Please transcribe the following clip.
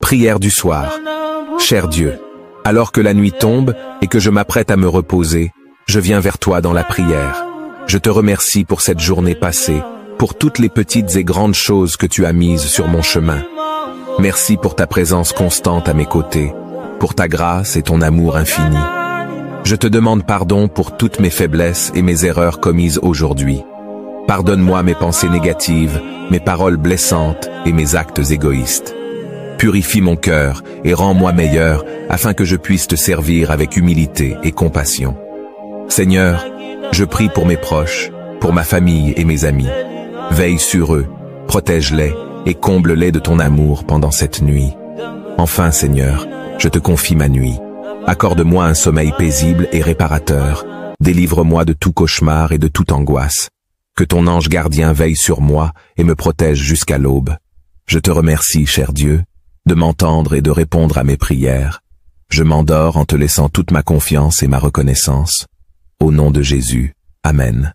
Prière du soir. Cher Dieu, alors que la nuit tombe et que je m'apprête à me reposer, je viens vers toi dans la prière. Je te remercie pour cette journée passée, pour toutes les petites et grandes choses que tu as mises sur mon chemin. Merci pour ta présence constante à mes côtés, pour ta grâce et ton amour infini. Je te demande pardon pour toutes mes faiblesses et mes erreurs commises aujourd'hui. Pardonne-moi mes pensées négatives, mes paroles blessantes et mes actes égoïstes. Purifie mon cœur et rends-moi meilleur afin que je puisse te servir avec humilité et compassion. Seigneur, je prie pour mes proches, pour ma famille et mes amis. Veille sur eux, protège-les et comble-les de ton amour pendant cette nuit. Enfin, Seigneur, je te confie ma nuit. Accorde-moi un sommeil paisible et réparateur. Délivre-moi de tout cauchemar et de toute angoisse. Que ton ange gardien veille sur moi et me protège jusqu'à l'aube. Je te remercie, cher Dieu, de m'entendre et de répondre à mes prières. Je m'endors en te laissant toute ma confiance et ma reconnaissance. Au nom de Jésus. Amen.